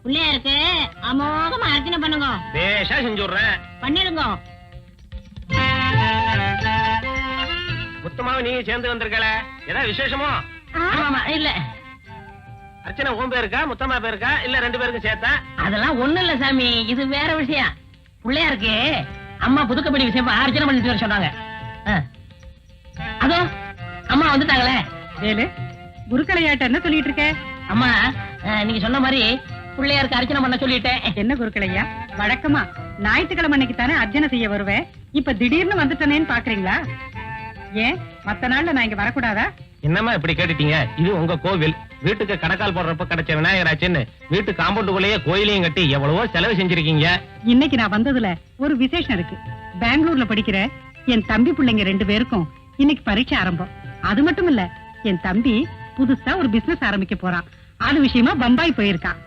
பிள்ளையாருக்கு அமோகமா அர்ச்சனை பண்ணுங்க. பேஷா செஞ்சுடுறேன். பண்ணிடுங்க. முத்தமாவை நீங்க சேர்ந்து வந்திருக்கல, ஏதாவது விசேஷமோ? இல்ல, அர்ச்சனை உன் பேருக்கா முத்தம்மா பேருக்கா இல்ல ரெண்டு பேருக்கும் சேர்த்தா? அதெல்லாம் ஒண்ணு இல்ல சாமி, இது வேற விஷயம். பிள்ளையாருக்கு அம்மா புதுக்கப்படி விஷயம் அர்ச்சனை பண்ணிட்டு வர சொன்னாங்க. அதோ அம்மா வந்துட்டாங்களே. ஏழு குருக்களையாட்ட என்ன சொல்லிட்டு இருக்க? அம்மா நீங்க சொன்ன மாதிரி பிள்ளையாருக்கு அர்ச்சனை பண்ண சொல்லிட்டேன். என்ன குருக்களையா, வழக்கமா ஞாயிற்றுக்கிழமை அன்னைக்கு தானே அர்ச்சனை செய்ய வருவேன். இப்ப திடீர்னு வந்துட்டனேன்னு பாக்குறீங்களா? ஏன் மத்த நாள்ல நான் இங்க வரக்கூடாதா? என்னம்மா இப்படி கேட்டுட்டீங்க? இது உங்க கோவில். வீட்டுக்கு கடக்கால் போடுறப்ப கிடைச்ச விநாயகராச்சுன்னு வீட்டு காம்பவுண்டுக்குள்ளேயே கோயிலையும் கட்டி எவ்வளவோ செலவு செஞ்சிருக்கீங்க. இன்னைக்கு நான் வந்ததுல ஒரு விசேஷம் இருக்கு. பெங்களூர்ல படிக்கிற என் தம்பி பிள்ளைங்க 2 பேருக்கும் இன்னைக்கு பரீட்சை ஆரம்பம். அது மட்டும் இல்ல, என் தம்பி புதுசா ஒரு பிசினஸ் ஆரம்பிக்க போறான். அது விஷயமா பம்பாய் போயிருக்கான்.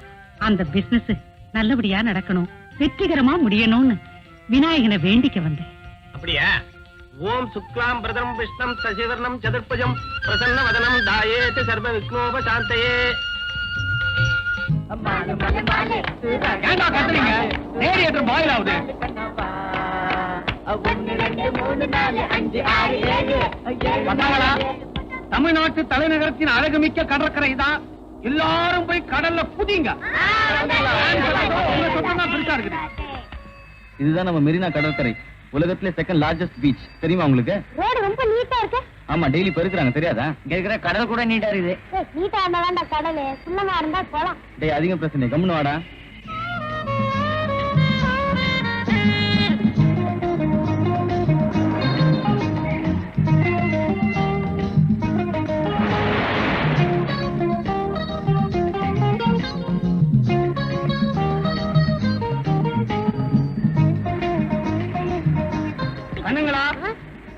அந்த பிசினஸ் நல்லபடியா நடக்கணும், வெற்றிகரமா முடியணும்னு விநாயகனை வேண்டிக்க வந்தேன். அப்படியா? ஓம் சுக்லாம் பிரதம் விஷ்ணம் சசிவர்ணம் சதுர்புஜம் பிரசன்ன வதனம் தாயேத் சர்வ விக்னோப சாந்தயே. ஏண்டா கத்துறீங்க? ரேடியேட்டர் பாயில் ஆகுது. தமிழ்நாட்டு தலைநகரத்தின் அழகுமிக்க கடற்கரை தான். எல்லாரும் போய் கடல்ல குதிங்க. இதுதான் நம்ம மெரினா கடற்கரை, உலகத்திலே செகண்ட் லார்ஜஸ்ட் பீச். தெரியுமா உங்களுக்கு? ரோடு ரொம்ப நீட்டா இருக்கு. ஆமா, டெய்லி பெருக்குறாங்க, தெரியாதா? இங்க இருக்கிற கடல் கூட நீட்டா இருக்குது. நீட்டா இருந்தா வேண்டாம் கடலு, சுண்ணமா இருந்தா போலாம். டேய், அதிக பிரச்சனை, கம்முன்னு வாடா. கண்ணுங்களா,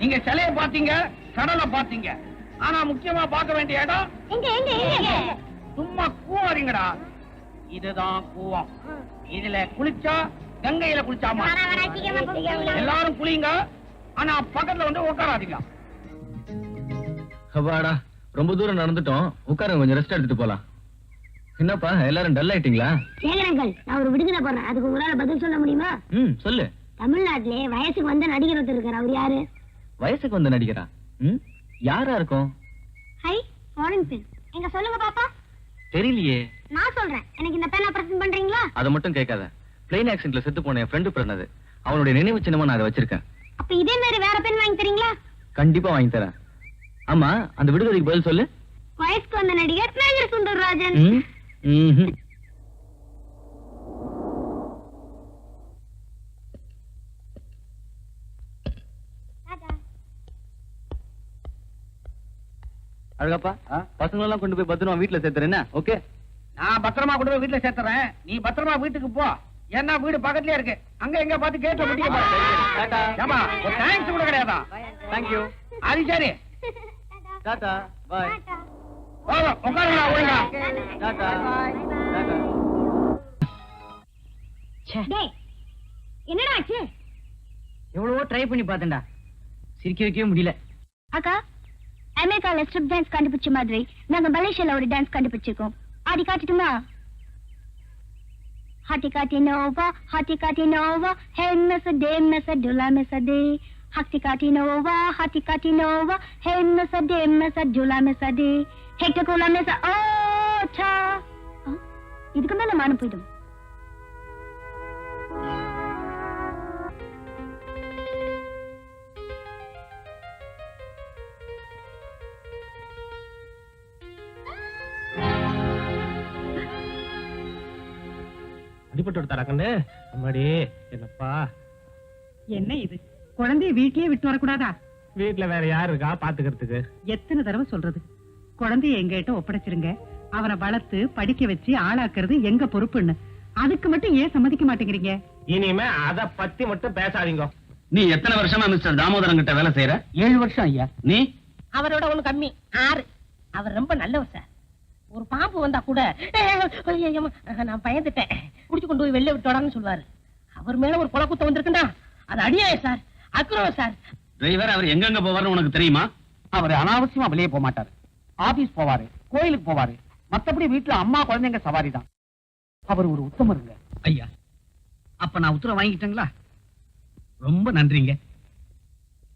நீங்க சிலைய பாத்தீங்க, கடலை பாத்தீங்க. ஆனா முக்கியமா பார்க்க வேண்டிய இடம் எங்க எங்க எங்க? சும்மா கூவாதீங்கடா. இதுதான் கூவம். இதுல குளிச்சா கங்கையில குளிச்சாமா. எல்லாரும் குளிங்க, ஆனா பக்கத்துல வந்து உட்காராதீங்க. அப்பாடா, ரொம்ப தூரம் நடந்துட்டோம், உட்காருங்க, கொஞ்சம் ரெஸ்ட் எடுத்துட்டு போலாம். என்னப்பா எல்லாரும் டல் ஆயிட்டீங்களா? கேக்குறேங்கள், நான் ஒரு விடுதலை போடுறேன், அதுக்கு உங்களால பதில் சொல்ல முடியுமா? சொல்லு. தமிழ்நாட்டிலே வயசுக்கு வந்த நடிகர் ஒருத்தர் இருக்காரு, அவர் யாரு? வயசுக்கு வந்த நடிகரா? யாரா இருக்கும்? Hi, foreign pen. எங்க சொல்லுங்க பாப்பா. தெரியலையே. நான் சொல்றேன், எனக்கு இந்த பெண்ணை பிரசன்ட் பண்றீங்களா? அதை மட்டும் கேட்காத. பிளைன் ஆக்சிடென்ட்ல செத்து போன என் ஃப்ரெண்டு பிறந்தது, அவனுடைய நினைவு சின்னமா நான் அதை வச்சிருக்கேன். அப்ப இதே மாதிரி வேற பெண் வாங்கி தரீங்களா? கண்டிப்பா வாங்கி தரேன். ஆமா, அந்த விடுதலைக்கு பதில் சொல்லு. வயசுக்கு வந்த நடிகர் மேஜர் சுந்தரராஜன். அழகப்பா, பசங்க எல்லாம் கொண்டு போய் பத்திரமா வீட்டுல சேர்த்துறேன். ஓகே, நான் பத்திரமா கொண்டு போய் வீட்டுல சேர்த்துறேன். நீ பத்திரமா வீட்டுக்கு போ. ஏன்னா வீடு பக்கத்துலயே இருக்கு. அங்க எங்க பார்த்து கேட்ட முடியும். ஒரு தேங்க்ஸ் கூட கிடையாதா? தேங்க்யூ. அது சரி, டாடா, பாய். உட்காருங்களா, ஒழுங்கா. டாடா, டாடா. டேய், என்னடா ஆச்சு? எவ்வளவோ ட்ரை பண்ணி பார்த்தேன்டா, சிரிக்க வைக்கவே முடியல. அக்கா, அமெரிக்கால ஸ்ட்ரிப் டான்ஸ் கண்டுபிடிச்ச மாதிரி நாங்க மலேசியால ஒரு டான்ஸ் கண்டுபிடிச்சிருக்கோம். ஆடி காட்டுட்டுமா? ஹாட்டி காட்டி நோவா, ஹாட்டி காட்டி நோவா, ஹே மிஸ் டே மிஸ் டுலா மிஸ் டே. ஹாட்டி காட்டி நோவா, ஹாட்டி காட்டி நோவா, ஹே மிஸ் டே மிஸ் டுலா மிஸ் டே. ஹெக்டர் கோலா மிஸ் ஓ சா. இதுக்கு மேல மானம் போய்டும். அடிபட்டு தரக்கண்ணு அம்மாடி. என்னப்பா என்ன இது? குழந்தைய வீட்லயே விட்டு வரக்கூடாதா? வீட்டுல வேற யாரு இருக்கா பாத்துக்கிறதுக்கு? எத்தனை தடவை சொல்றது? குழந்தைய எங்ககிட்ட ஒப்படைச்சிருங்க, அவனை வளர்த்து படிக்க வச்சு ஆளாக்குறது எங்க பொறுப்புன்னு. அதுக்கு மட்டும் ஏன் சம்மதிக்க மாட்டேங்கிறீங்க? இனிமே அத பத்தி மட்டும் பேசாதீங்க. நீ எத்தனை வருஷமா மிஸ்டர் தாமோதரன் கிட்ட வேலை செய்யற? 7 வருஷம் ஐயா. நீ? அவரோட ஒண்ணு கம்மி, 6. அவர் ரொம்ப நல்லவர் சார். ஒரு பாம்பு வந்தா கூட நான் பயந்துட்டேன், குடிச்சு கொண்டு போய் வெளில விட்டோடான்னு சொல்லுவாரு. அவர் மேல ஒரு கொலை குத்த வந்திருக்குன்னா அது அடியாய சார், அக்ரவ சார். டிரைவர், அவர் எங்கெங்க போவார்னு உனக்கு தெரியுமா? அவர் அனாவசியமா வெளியே போக மாட்டாரு. ஆபீஸ் போவாரு, கோயிலுக்கு போவாரு. மத்தபடி வீட்டுல அம்மா குழந்தைங்க சவாரி தான். அவர் ஒரு உத்தமருங்க. ஐயா, அப்ப நான் உத்தரவு வாங்கிட்டேங்களா? ரொம்ப நன்றிங்க.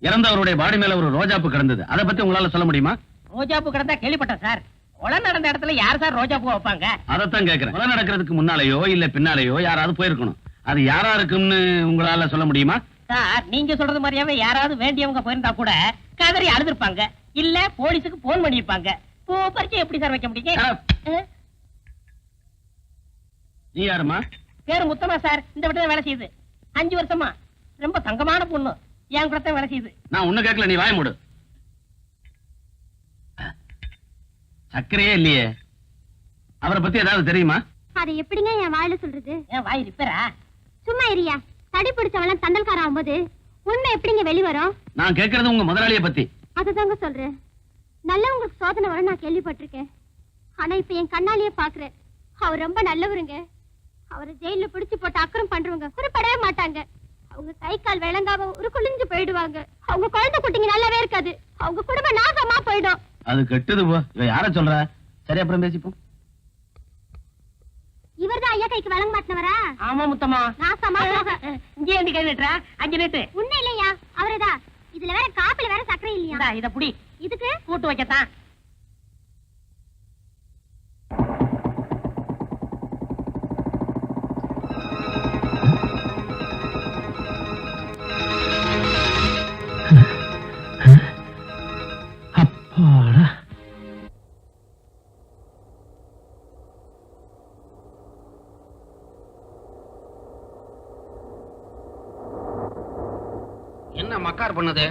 இறந்தவருடைய பாடி மேல ஒரு ரோஜாப்பூ கிடந்தது, அதை பத்தி உங்களால சொல்ல முடியுமா? ரோஜாப்பூ கிடந்தா கேள்விப்பட்டேன் சார். கொலை நடந்த இடத்துல யார் சார் ரோஜாப்பூ வைப்பாங்க? அதைத்தான் கேக்குறேன். கொலை நடக்கிறதுக்கு முன்னாலேயோ இல்ல பின்னாலேயோ யாராவது போயிருக்கணும். அது யாரா இருக்கும்னு உங்களால சொல்ல முடியுமா? சார், நீங்க சொல்றது மாதிரியாவே யாராவது வேண்டியவங்க போயிருந்தா கூட கதறி அழுதுருப்பாங்க, இல்ல போலீஸுக்கு போன் பண்ணிருப்பாங்க. பூ பறிச்சு எப்படி சார் வைக்க முடியுங்க? நீ யாருமா? பேரு முத்தமா சார். இந்த வீட்டுல வேலை செய்யுது 5 வருஷமா. ரொம்ப தங்கமான பொண்ணு. என் கூட தான் வேலை செய்யுது. நான் ஒண்ணு கேட்கல, நீ வாய மூடு. சக்கரையே இல்லையே. அவரை பத்தி ஏதாவது தெரியுமா? அதை எப்படிங்க என் வாயில சொல்றது? என் வாய் ரிப்பேரா? சும்மா இரியா. தடி பிடிச்சவெல்லாம் தண்டல்கார ஆகும்போது உண்மை எப்படிங்க வெளிவரும்? நான் கேட்கறது உங்க முதலாளிய பத்தி. அதுதாங்க சொல்றேன். நல்லவங்களுக்கு சோதனை வர நான் கேள்விப்பட்டிருக்கேன். ஆனா இப்ப என் கண்ணாலேயே பாக்குறேன். அவர் ரொம்ப நல்லவருங்க. அவரை ஜெயில பிடிச்சு போட்டு அக்கறம் பண்றவங்க குறிப்படவே மாட்டாங்க. அவங்க கை கால் விளங்காம ஒரு குளிஞ்சு போயிடுவாங்க. அவங்க குழந்தை குட்டிங்க நல்லாவே இருக்காது. அவங்க குடும்பம் நாசமா போயிடும். அது கெட்டது போ. இவ யார சொல்ற? சரி, அப்புறம் பேசிப்போம். இவர்தான் ஐயா கைக்கு விளங்க மாட்டினவரா? ஆமா முத்தமா. நாசமா போக. இங்கே ஏண்டி கை நீட்டுற? 5 நீட்டு. உண்மை இல்லையா? அவரேதான். இதுல வேற காப்பில வேற சக்கரை இல்லையா? இந்தா, இத புடி. இதுக்கு கூட்டு வைக்கத்தான். அப்பாடா. என்ன மக்கார் பண்ணது?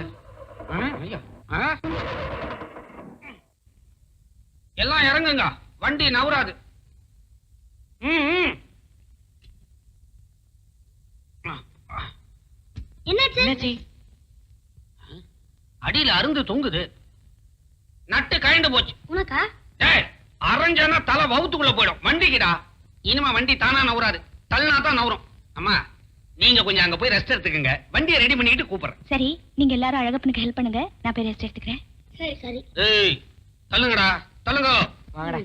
எல்லாம் இறங்குங்க, வண்டி நவராது. என்னாச்சு? அடியில அருந்து தொங்குது. நட்டு கழண்டு போச்சு. உனக்கா? அரைஞ்சனா தலை வவுத்துக்குள்ள போயிடும். வண்டிக்குடா. இனிமே வண்டி தானா நவராது, தள்ளினா தான் நவரும். அம்மா, நீங்க கொஞ்சம் அங்க போய் ரெஸ்ட் எடுத்துக்கங்க. வண்டியை ரெடி பண்ணிட்டு கூப்பிடுறேன். சரி, நீங்க எல்லாரும் அழகப்பனுக்கு ஹெல்ப் பண்ணுங்க. நான் போய் ரெஸ்ட் எடுத்துக்கிறேன். சரி சரி. ஏய், தள்ளுங்கடா, தள்ளுங்க. வாங்கடா.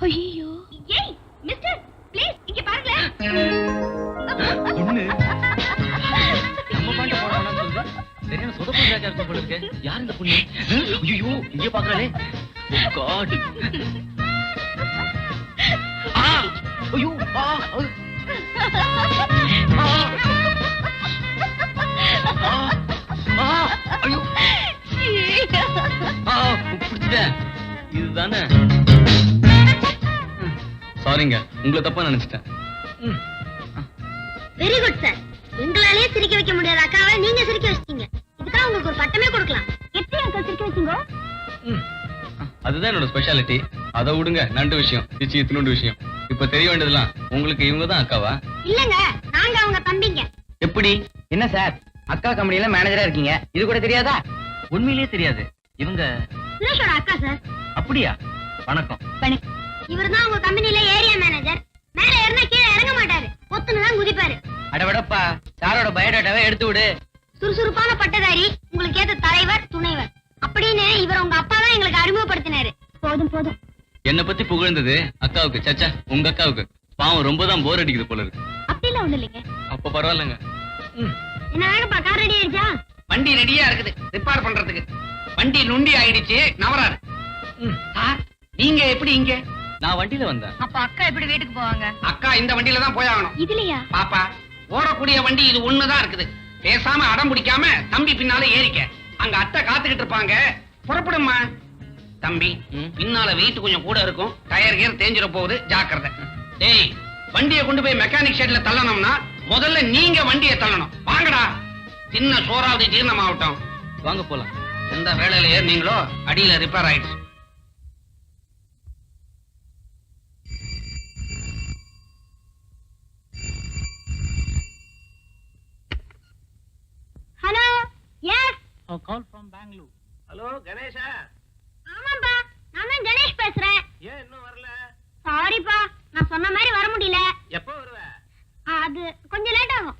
ஐயோ, ஏய் மிஸ்டர், ப்ளீஸ் இங்க பாருங்க. பொண்ணு நம்ம பாட்டு போறானே சொல்லுங்க. சரியான சொதப்பு ராஜா இருக்க போல இருக்கு. யார் இந்த பொண்ணு? ஐயோ, இங்க பாக்குறாளே. காட். ஐயோ, ஐயோ, பிடிச்சிட்டேன். இதுதானே? சாரிங்க, உங்களை தப்பா நினைச்சிட்டேன். Very good sir. எங்களாலே சிரிக்க வைக்க முடியாத அக்காவை நீங்க சிரிக்க வச்சிட்டீங்க. இதுக்காக உங்களுக்கு ஒரு பட்டமே கொடுக்கலாம். எப்படி அக்கா சிரிக்க வச்சீங்க? அதுதான் என்னோட ஸ்பெஷாலிட்டி. அதை விடுங்க, நண்டு விஷயம், சிச்சி இத்தினோண்டு விஷயம். இப்ப தெரிய வேண்டியதெல்லாம் உங்களுக்கு இவங்க தான் அக்காவா? இல்லங்க, நாங்க அவங்க தம்பிங்க. எப்படி? என்ன சார், அக்கா கம்பெனில மேனேஜரா இருக்கீங்க, இது கூட தெரியாதா? உண்மையிலேயே தெரியாது. இவங்க சுரேஷோட அக்கா சார். அப்படியா? வணக்கம். இவர்தான் உங்க கம்பெனில ஏரியா மேனேஜர். மேல ஏறினா கீழே இறங்க மாட்டாரு, ஒத்துன்னு தான் குதிப்பாரு. அடவடப்பா, சாரோட பயோடேட்டாவை எடுத்து விடு. சுறுசுறுப்பான பட்டதாரி, உங்களுக்கு ஏத்த தலைவர் துணைவர் அப்படின்னு இவர் உங்க அப்பா தான் எங்களுக்கு அறிமுகப்படுத்தினாரு. போதும் போதும். என்ன பத்தி புகழ்ந்தது அக்காவுக்கு, சச்சா உங்க அக்காவுக்கு. பாவம், ரொம்ப தான் போர் அடிக்குது போல இருக்கு. அப்படிலாம் ஒண்ணு இல்லைங்க. அப்ப பரவாயில்லங்க. என்ன வேணும்ப்பா, கார் ரெடி ஆயிடுச்சா? வண்டி ரெடியா இருக்குது ரிப்பேர் பண்றதுக்கு. வண்டி நுண்டி ஆயிடுச்சு, நவராது. சார், நீங்க எப்படி இங்க? நான் வண்டியில வந்தேன். அப்ப அக்கா எப்படி வீட்டுக்கு போவாங்க? அக்கா இந்த வண்டியில தான் போயாகணும். இதுலயா? பாப்பா, ஓடக்கூடிய வண்டி இது ஒண்ணுதான் இருக்குது. பேசாம அடம் பிடிக்காம தம்பி பின்னால ஏறிக்க. அங்க அத்தை காத்துக்கிட்டு இருப்பாங்க. புறப்படுமா தம்பி. பின்னால வெயிட் கொஞ்சம் கூட இருக்கும். டயர் கேர் தேஞ்சிட போகுது, ஜாக்கிரதை. டேய், வண்டியை கொண்டு போய் மெக்கானிக் ஷெட்ல தள்ளணும்னா முதல்ல நீங்க வண்டியை தள்ளணும். வாங்கடா, சின்ன சோறாவது ஜீரணமாகட்டும். வாங்க போலாம். எந்த வேலையில ஏறினீங்களோ அடியில ரிப்பேர் ஆயிடுச்சு. Hello yes call from Bangalore. Hello Ganesha? ஆமாப்பா, நான் தான் கணேஷ் பேசுறேன். ஏன் இன்னும் வரல? சாரிப்பா, நான் சொன்ன மாதிரி வர முடியல. எப்போ வருவ? அது கொஞ்சம் லேட் ஆகும்.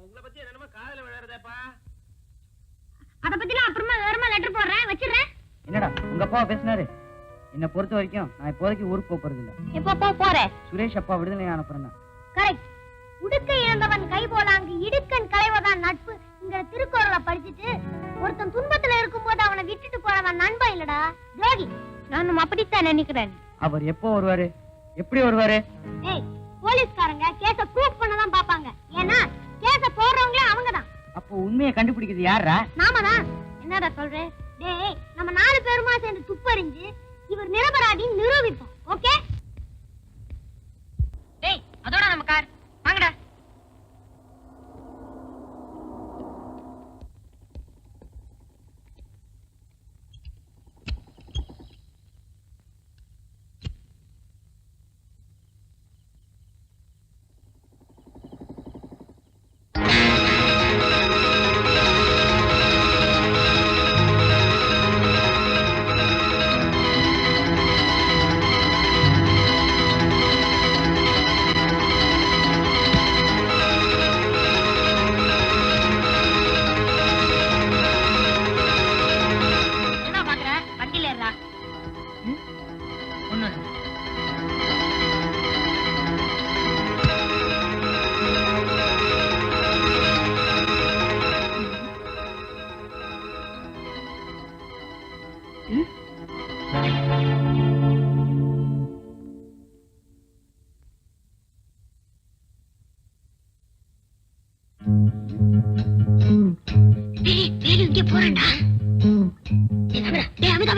உங்களை பத்தி என்னமா காதுல விளையாடுதேப்பா. அத பத்தி நான் அப்புறமா வேறமா லெட்டர் போடுறேன், வச்சிடுறேன். என்னடா உங்க அப்பா பேசினாரு? என்ன பொறுத்த வரைக்கும் நான் இப்போதைக்கு ஊருக்கு போறது இல்ல. எப்போ போற? சுரேஷ் அப்பா விடுதலை அனுப்புறேன். கரெக்ட். உடுக்கை இழந்தவன் கை போலாங்கு இடுக்கன் களைவதான் நட்பு இங்க திருக்குறளை படிச்சுட்டு ஒருத்தன் துன்பத்துல இருக்கும்போது அவனை விட்டுட்டு போறவன் நண்பன் இல்லடா, துரோகி. நானும் அப்படித்தான் நினைக்கிறேன். அவர் எப்போ வருவாரு? எப்படி வருவாரு? ஏய், போலீஸ்காரங்க கேஸ ப்ரூவ் பண்ணதான் பாப்பாங்க. ஏன்னா கேஸ போடுறவங்களே அவங்கதான். அப்போ உண்மையை கண்டுபிடிக்கிறது யாரா? நாம தான். என்னடா சொல்ற? டேய், நம்ம 4 பேருமா சேர்ந்து துப்பறிஞ்சு இவர் நிரபராதின்னு நிரூபிப்போம். ஓகே? டேய், அதோட நம்ம கார் வாங்கடா. என்ன பாக்குற? வண்டியில ஏறா. ஒண்ணு இங்கே போறேன்டா. டேய், அமிதா.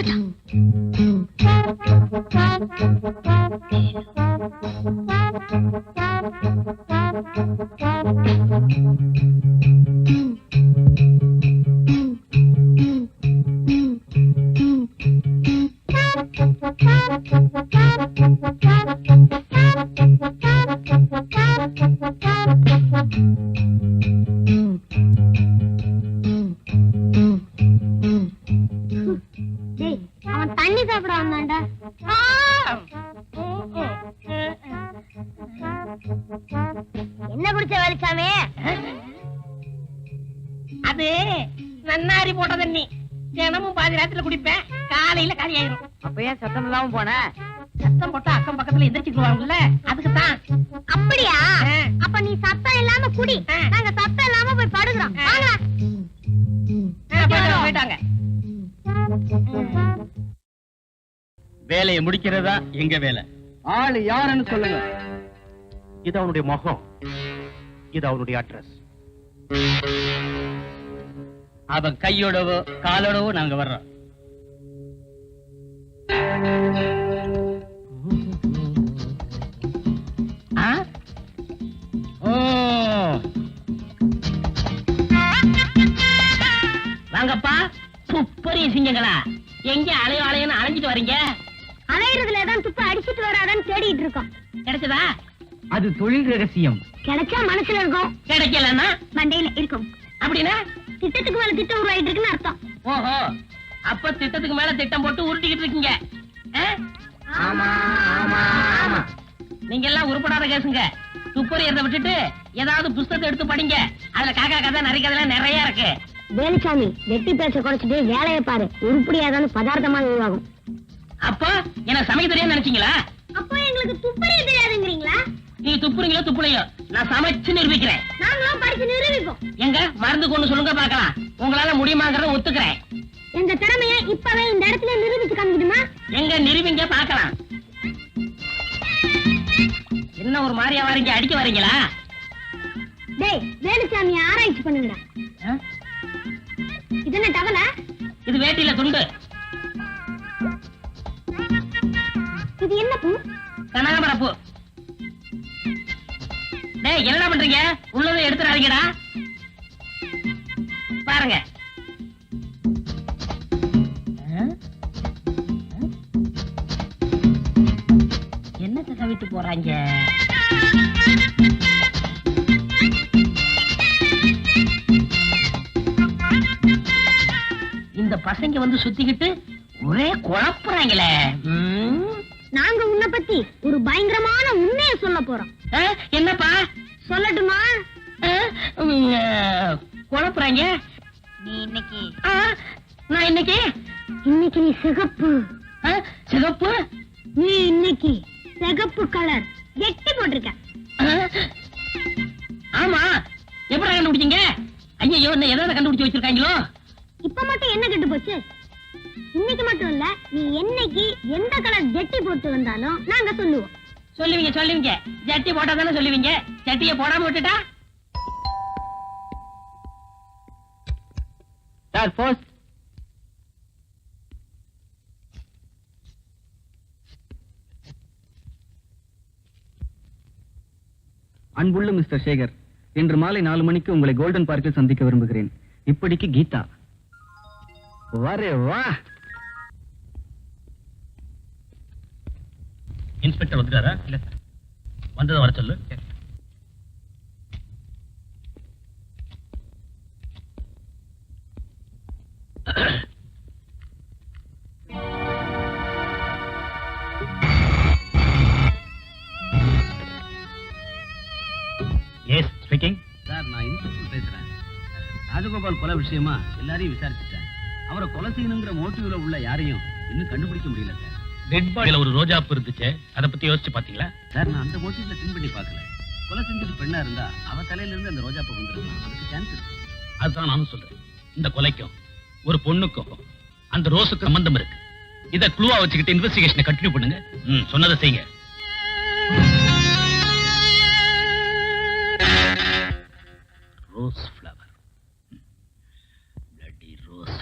டேய், அவன் தண்ணி சாப்பிட வந்தான்டா. என்ன குடிச்ச வேலுச்சாமி? அது நன்னாரி போட்ட தண்ணி. தினமும் பாதி ராத்திரில குடிப்பேன், காலையில காலியாயிரும். அப்ப ஏன் சத்தம் இல்லாம போன? சத்தம் போட்டா அக்கம் பக்கத்துல எந்திரிச்சுக்குவாங்கல்ல, அதுக்குதான். அப்படியா? அப்ப நீ சத்தம் இல்லாம குடி, நாங்க சத்தம் இல்லாம போய் படுக்கிறோம். வாங்க. போயிட்டாங்க. வேலையை முடிக்கிறதா எங்க வேலை. ஆளு யாருன்னு சொல்லுங்க. இது அவனுடைய முகம், இது அவனுடைய அட்ரஸ். அவன் கையோடவோ காலோடவோ நாங்க வர்றோம். வாங்கப்பா, துப்பறிய சிங்கங்களா, எங்க அலையோ அலையன்னு அலைஞ்சிட்டு வரீங்க? அலையிறதுல தான் துப்பு அடிச்சிட்டு வராதான்னு தேடிட்டு இருக்கோம். கிடைச்சதா? அது தொழில் ரகசியம். கிடைச்சா மனசுல இருக்கும், கிடைக்கலன்னா மண்டையில இருக்கும். அப்படின்னா திட்டத்துக்கு மேல திட்டம் உருவாயிட்டு இருக்குன்னு அர்த்தம். ஓஹோ, அப்ப திட்டத்துக்கு மேல திட்டம் போட்டு உருட்டிக்கிட்டு இருக்கீங்க. ஆமா ஆமா ஆமா. நீங்க எல்லாம் உருப்படாத கேசுங்க. துப்பறியறத விட்டுட்டு ஏதாவது புஸ்தகத்தை எடுத்து படிங்க. அதுல காக்கா கதை நிறைய கதைலாம் நிறைய இருக்கு. வேலுச்சாமி, வெட்டி பேச குறைச்சிட்டு வேலையை பாரு. உருப்படியாதான்னு பதார்த்தமா உருவாகும். அப்போ எனக்கு சமைக்க தெரியாது நினைச்சீங்களா? அப்போ எங்களுக்கு துப்பறிய தெரியாதுங்கிறீங்களா? நீங்க துப்புறீங்களோ துப்புலையோ, நான் சமைச்சு நிரூபிக்கிறேன். நாங்களும் படிச்சு நிரூபிப்போம். எங்க மருந்து கொண்டு சொல்லுங்க பாக்கலாம். உங்களால முடியுமாங்கிறத ஒத்துக்கிறேன். எங்க திறமைய இப்பவே இந்த இடத்துல நிரூபிச்சு காமிக்கணுமா? எங்க நிரூபிங்க பாக்கலாம். என்ன ஒரு மாதிரியா வரீங்க, அடிக்க வரீங்களா? டேய், வேலுச்சாமி ஆராய்ச்சி பண்ணுங்கடா. இது என்ன டவலா? இது வேட்டியில துண்டு. இது என்ன பூ? கனகாம்பரப்பூ. டேய், என்னடா பண்றீங்க? உள்ளதை எடுத்துறாதீங்கடா. பாருங்க. கவிட்டு போறாங்க. இந்த பசங்க வந்து சுத்திக்கிட்டு ஒரே குழப்புறாங்களே. நாங்க உன்னை பத்தி ஒரு பயங்கரமான உண்மையை சொல்ல போறோம். என்னப்பா சொல்லட்டுமா? குழப்புறாங்க. நீ இன்னைக்கு நான் இன்னைக்கு இன்னைக்கு நீ சிகப்பு. சிகப்பு? நீ இன்னைக்கு சிகப்பு கலர் எட்டி போட்டிருக்க. ஆமா, எப்படி கண்டுபிடிச்சீங்க? ஐயோ, என்ன ஏதாவது கண்டுபிடிச்சு வச்சிருக்காங்களோ? இப்ப மட்டும் என்ன கெட்டு போச்சு? இன்னைக்கு மட்டும் இல்ல, நீ என்னைக்கு எந்த கலர் ஜெட்டி போட்டு வந்தாலும் நாங்க சொல்லுவோம். சொல்லுவீங்க. ஜட்டி போட்டா தானே சொல்லுவீங்க. ஜட்டியை போடாம விட்டுட்டா? Sir post. அன்புள்ள மிஸ்டர் சேகர், இன்று மாலை 4 மணிக்கு உங்களை கோல்டன் பார்க்கில் சந்திக்க விரும்புகிறேன். இப்படிக்கு கீதா. வரே வா. இன்ஸ்பெக்டர் வந்துட்டாரா? இல்ல சார். வந்ததை வர சொல்லு. Yes speaking. சார், நான் இன்ஸ்பெக்டர் பேசுறேன். ராஜகோபால் கொலை விஷயமா எல்லாரையும் விசாரிச்சுட்டேன். அவரை கொலை செய்யணுங்கிற மோட்டிவ்ல உள்ள யாரையும் இன்னும் கண்டுபிடிக்க முடியல சார். டெட் பாடியில ஒரு ரோஜாப்பு இருந்துச்சு, அதை பத்தி யோசிச்சு பாத்தீங்களா? சார், நான் அந்த மோட்டிவ்ல திங்க் பண்ணி பார்க்கல. கொலை செஞ்சது பெண்ணா இருந்தா அவ தலையில இருந்து அந்த ரோஜாப்பூ வந்துருக்கலாம். அதுக்கு சான்ஸ் இருக்கு. அதுதான் நானும் சொல்றேன். இந்த கொலைக்கும் ஒரு பொண்ணுக்கும் அந்த ரோஸுக்கு சம்பந்தம் இருக்கு. இத க்ளூவா வச்சுக்கிட்டு இன்வெஸ்டிகேஷனை கண்டினியூ பண்ணுங்க. சொன்னதை செய்யுங்க. Rose flower, bloody rose.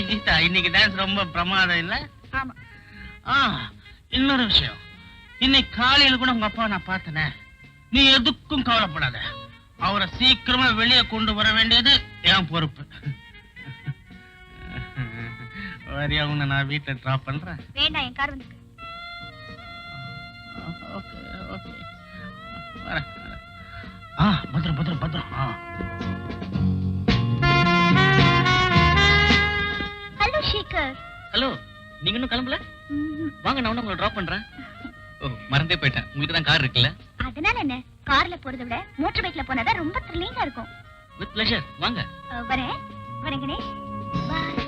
Geetha, இன்னைக்கு டான்ஸ் ரொம்ப பிரமாதம் இல்ல? இன்னொரு விஷயம், இன்னைக்கு காலையில கூட உங்க அப்பா நான் பார்த்தனே. நீ எதுக்கும் கவலைப்படாத. அவரை சீக்கிரமா வெளியே கொண்டு வர வேண்டியது என் பொறுப்பு. வரியா, உன்னை நான் வீட்டுல டிராப் பண்றேன். வேண்டாம், என் கார் வந்துருக்கு. ஓகே ஓகே, வரேன். பத்திரம் பத்திரம் பத்திரம். ஹலோ சேகர். ஹலோ, நீங்க இன்னும் கிளம்பல? வாங்க, நான் உங்களை டிராப் பண்றேன். ஓ, மறந்தே போயிட்டேன். உங்ககிட்ட தான் கார் இருக்குல்ல? அதனால என்ன, கார்ல போறதை விட மோட்டார் பைக்ல போனாதான் ரொம்ப த்ரில்லிங்கா இருக்கும். வித் பிளஷர், வாங்க. வரேன் கணேஷ். பாய்.